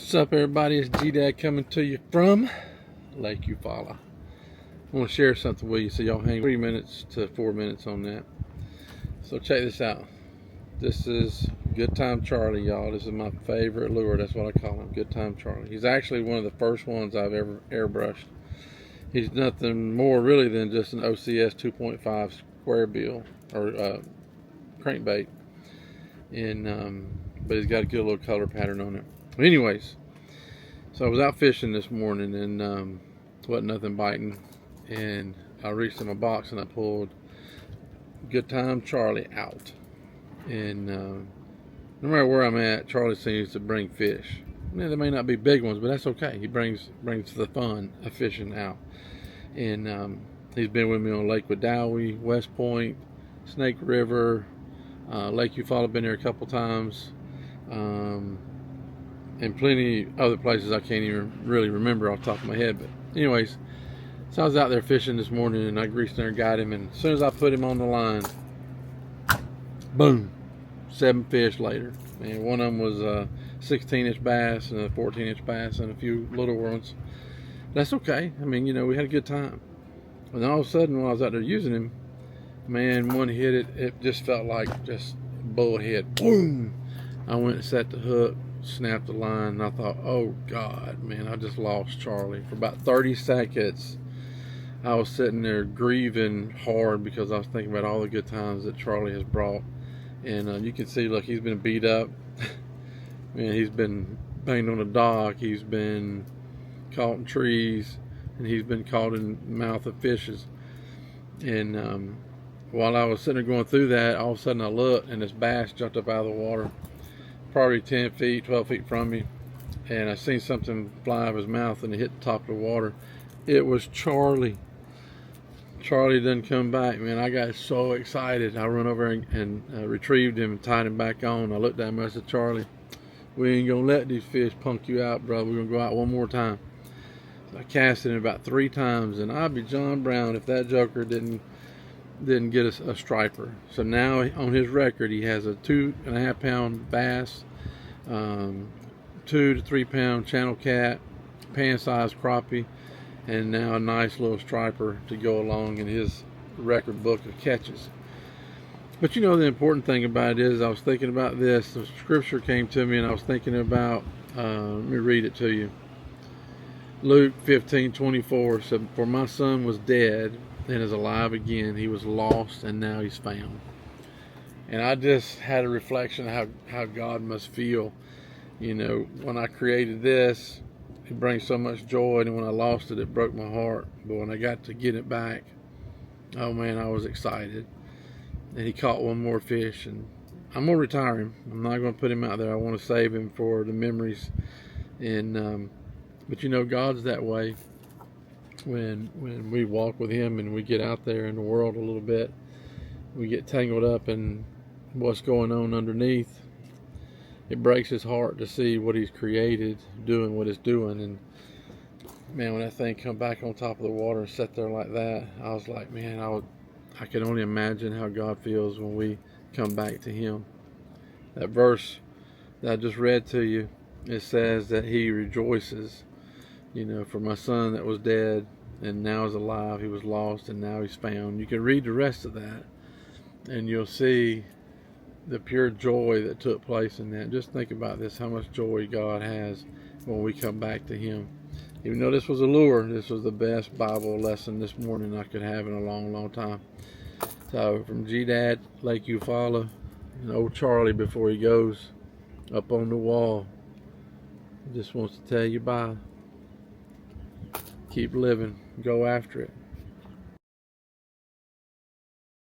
What's up, everybody? It's G-Dad coming to you from Lake Eufaula. I want to share something with you, so y'all hang 3 minutes to 4 minutes on that. So check this out. This is Good Time Charlie, y'all. This is my favorite lure. That's what I call him, Good Time Charlie. He's actually one of the first ones I've ever airbrushed. He's nothing more really than just an OCS 2.5 square bill or crankbait, and but he's got a good little color pattern on it. But anyways, so I was out fishing this morning and wasn't nothing biting, and I reached in my box and I pulled Good Time Charlie out. And no matter where I'm at, Charlie seems to bring fish. Now, there may not be big ones, but that's okay. He brings the fun of fishing out. And he's been with me on Lake Wedowee, West Point, Snake River, Lake Eufaula. Been there a couple times, and plenty other places I can't even really remember off the top of my head. But anyways, so I was out there fishing this morning, and I greased there and got him. And as soon as I put him on the line, boom, 7 fish later. And one of them was a 16-inch bass and a 14-inch bass and a few little ones. That's okay. I mean, you know, we had a good time. And then all of a sudden, when I was out there using him, man, one hit it. It just felt like just bullhead. Boom! I went and set the hook, snapped the line, and I thought, oh God, man, I just lost Charlie. For about 30 seconds, I was sitting there grieving hard because I was thinking about all the good times that Charlie has brought. And you can see, look, he's been beat up. Man, he's been banged on the dock. He's been caught in trees, and he's been caught in the mouth of fishes. And while I was sitting there going through that, all of a sudden I looked, and this bass jumped up out of the water, probably 10 feet, 12 feet from me. And I seen something fly out of his mouth, and it hit the top of the water. It was Charlie. Charlie didn't come back, man. I got so excited. I run over and retrieved him and tied him back on. I looked at him and I said, Charlie, we ain't gonna let these fish punk you out, brother. We're gonna go out one more time. So I cast it about 3 times, and I'd be John Brown if that joker didn't get a striper. So now on his record, he has a 2.5 pound bass, 2 to 3 pound channel cat, pan sized crappie, and now a nice little striper to go along in his record book of catches. But you know, the important thing about it is, I was thinking about this. The scripture came to me, and I was thinking about, let me read it to you. Luke 15:24 said, for my son was dead and is alive again. He was lost and now he's found. And I just had a reflection of how God must feel. You know, when I created this, it brings so much joy, and when I lost it, it broke my heart. But when I got to get it back, oh man, I was excited. And he caught one more fish, and I'm gonna retire him. I'm not gonna put him out there. I want to save him for the memories. And but you know, God's that way. When we walk with him and we get out there in the world a little bit, we get tangled up in what's going on underneath. It breaks his heart to see what he's created doing what it's doing. And man, when that thing come back on top of the water and sat there like that, I was like, man, I can only imagine how God feels when we come back to him. That verse that I just read to you, it says that he rejoices, you know, for my son that was dead and now is alive. He was lost and now he's found. You can read the rest of that, and you'll see the pure joy that took place in that. Just think about this, how much joy God has when we come back to him. Even though this was a lure, this was the best Bible lesson this morning I could have in a long, long time. So from G-Dad, Lake Eufaula, and old Charlie before he goes up on the wall, just wants to tell you bye. Keep living. Go after it.